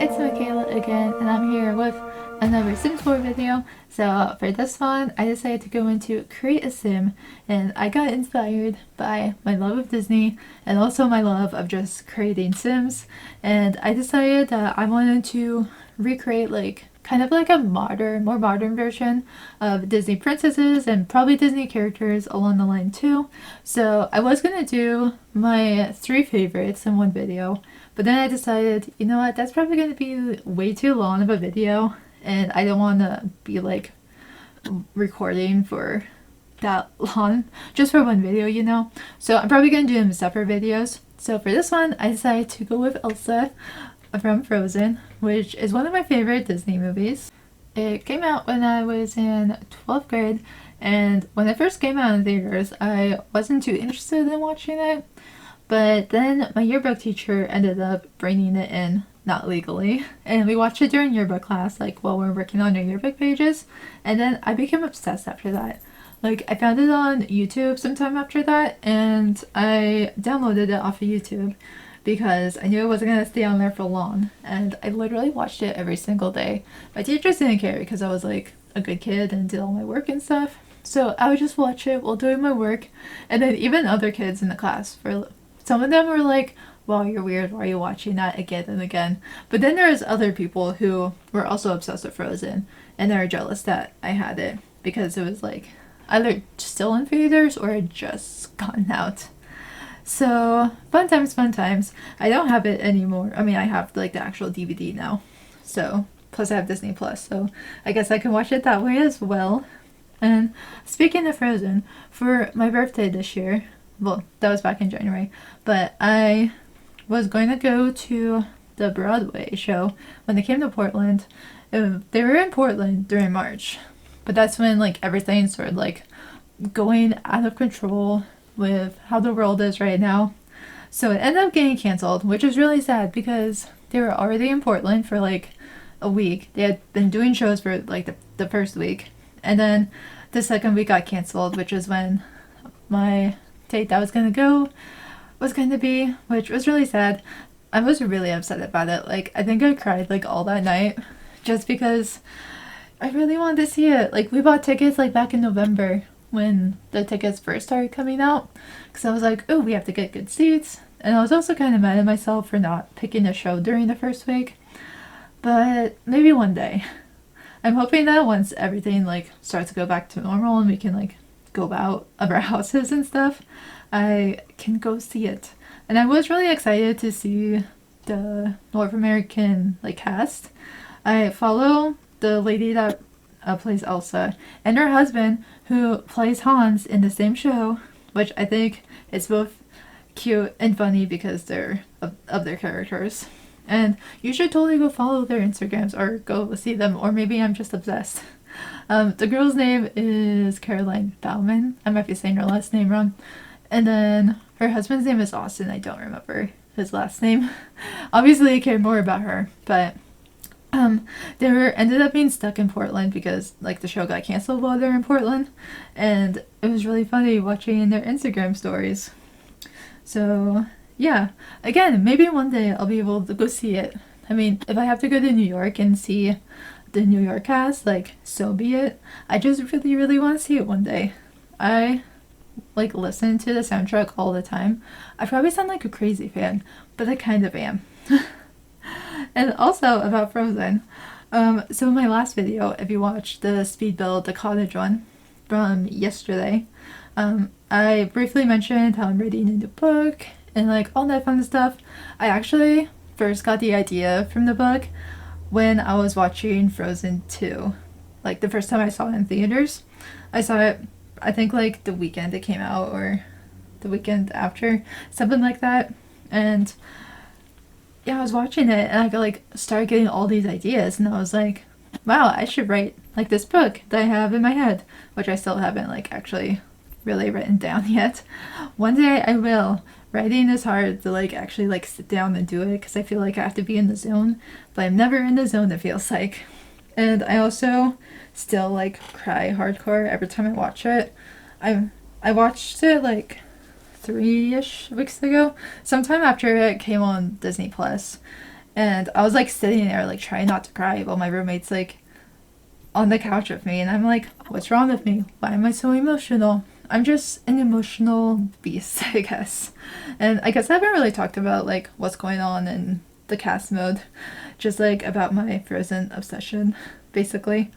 It's Michaela again, and I'm here with another Sims 4 video. So for this one, I decided to go into create a sim, and I got inspired by my love of Disney and also my love of just creating sims, and I decided that I wanted to recreate like kind of like a more modern version of Disney princesses and probably Disney characters along the line too. So I was gonna do my 3 favorites in one video, but then I decided, you know what, that's probably gonna be way too long of a video, and I don't want to be like recording for that long just for one video, you know? So I'm probably gonna do them separate videos. So for this one, I decided to go with Elsa from Frozen, which is one of my favorite Disney movies. It came out when I was in 12th grade, and when it first came out in theaters, I wasn't too interested in watching it, but then my yearbook teacher ended up bringing it in, not legally, and we watched it during yearbook class, like while we were working on our yearbook pages, and then I became obsessed after that. Like, I found it on YouTube sometime after that, and I downloaded it off of YouTube because I knew it wasn't going to stay on there for long, and I literally watched it every single day. My teachers didn't care because I was like a good kid and did all my work and stuff, so I would just watch it while doing my work, and then even other kids in the class, for some of them were like, wow, you're weird, why are you watching that again and again? But then there's other people who were also obsessed with Frozen, and they were jealous that I had it because it was like either still in theaters or had just gotten out. So, fun times, fun times. I don't have it anymore. I mean, I have like the actual DVD now. So, plus I have Disney Plus, so I guess I can watch it that way as well. And speaking of Frozen, for my birthday this year, well, that was back in January, but I was going to go to the Broadway show when they came to Portland. They were in Portland during March, but that's when like everything started like going out of control with how the world is right now. So it ended up getting canceled, which is really sad because they were already in Portland for like a week. They had been doing shows for like the first week, and then the second week got canceled, which is when my date that was gonna go was going to be, which was really sad. I was really upset about it. Like, I think I cried like all that night just because I really wanted to see it. Like, we bought tickets like back in November when the tickets first started coming out, because I was like, oh, we have to get good seats. And I was also kind of mad at myself for not picking a show during the first week, but maybe one day. I'm hoping that once everything like starts to go back to normal and we can like go out of our houses and stuff, I can go see it. And I was really excited to see the North American like cast. I follow the lady that plays Elsa and her husband who plays Hans in the same show, which I think is both cute and funny because they're of their characters. And you should totally go follow their Instagrams or go see them, or maybe I'm just obsessed. The girl's name is Caroline Bauman. I might be saying her last name wrong. And then her husband's name is Austin. I don't remember his last name. Obviously I care more about her, but they ended up being stuck in Portland because like the show got canceled while they're in Portland, and it was really funny watching their Instagram stories. So yeah, again, maybe one day I'll be able to go see it. I mean, if I have to go to New York and see the New York cast, like, so be it. I just really, really want to see it one day. I like listen to the soundtrack all the time. I probably sound like a crazy fan, but I kind of am. And also about Frozen. So in my last video, if you watched the speed build, the cottage one from yesterday, I briefly mentioned how I'm reading a new book and like all that fun stuff. I actually first got the idea from the book when I was watching Frozen 2. Like the first time I saw it in theaters. I saw it, I think like the weekend it came out or the weekend after, something like that. And yeah, I was watching it and I got like started getting all these ideas, and I was like, wow, I should write like this book that I have in my head, which I still haven't like actually really written down yet. One day I will. Writing is hard to like actually like sit down and do it because I feel like I have to be in the zone, but I'm never in the zone, it feels like. And I also still like cry hardcore every time I watch it. I watched it like 3-ish weeks ago, sometime after it came on Disney Plus, And I was like sitting there like trying not to cry while my roommate's like on the couch with me, and I'm like, what's wrong with me? Why am I so emotional? I'm just an emotional beast, I guess. And I guess I haven't really talked about like what's going on in the CAS mode, just like about my Frozen obsession, basically.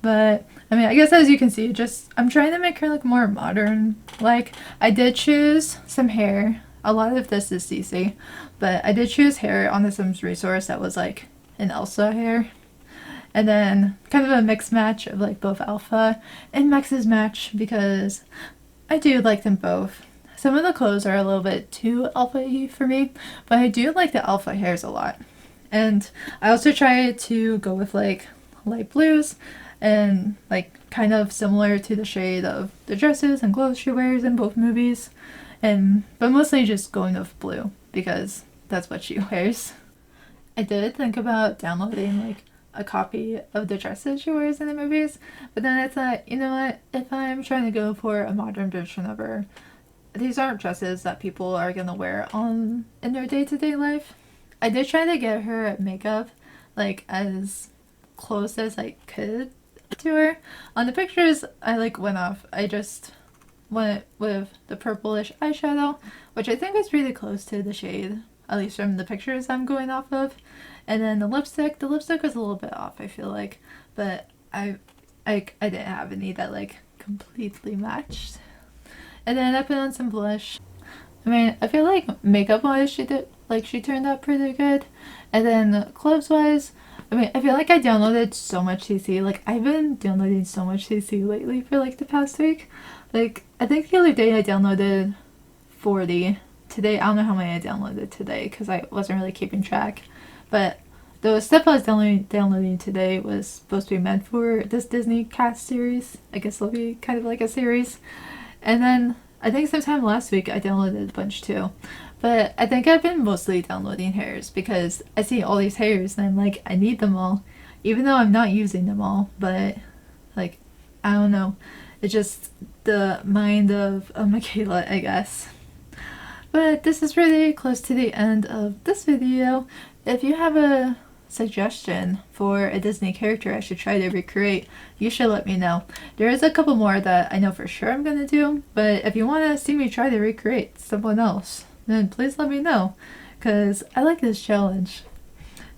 But I mean, I guess as you can see, just I'm trying to make her look more modern. Like I did choose some hair. A lot of this is CC, but I did choose hair on the Sims resource that was like an Elsa hair. And then kind of a mixed match of like both Alpha and Max's match because I do like them both. Some of the clothes are a little bit too alpha-y for me, but I do like the alpha hairs a lot. And I also try to go with like light blues and like kind of similar to the shade of the dresses and clothes she wears in both movies. And but mostly just going with blue because that's what she wears. I did think about downloading like a copy of the dresses she wears in the movies, but then I thought, you know what, if I'm trying to go for a modern version of her, these aren't dresses that people are gonna wear on in their day-to-day life. I did try to get her makeup like as close as I could to her. On the pictures I like went off. I just went with the purplish eyeshadow, which I think is really close to the shade, at least from the pictures I'm going off of. And then the lipstick was a little bit off, I feel like, but I didn't have any that like completely matched. And then I put on some blush. I mean, I feel like makeup wise she turned out pretty good. And then clothes wise, I mean, I feel like I downloaded so much CC. Like I've been downloading so much CC lately for like the past week. Like I think the other day I downloaded 40. Today I don't know how many I downloaded today because I wasn't really keeping track. But the stuff I was downloading today was supposed to be meant for this Disney CAS series. I guess it'll be kind of like a series. And then I think sometime last week I downloaded a bunch too. But I think I've been mostly downloading hairs because I see all these hairs and I'm like, I need them all. Even though I'm not using them all. But like, I don't know. It's just the mind of a Michaela, I guess. But this is really close to the end of this video. If you have a suggestion for a Disney character I should try to recreate, you should let me know. There is a couple more that I know for sure I'm gonna do, but if you want to see me try to recreate someone else, then please let me know, because I like this challenge.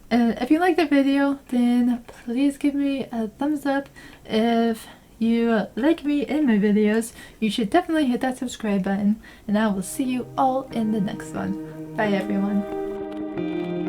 And if you like the video, then please give me a thumbs up. If you like me in my videos, you should definitely hit that subscribe button, and I will see you all in the next one. Bye everyone.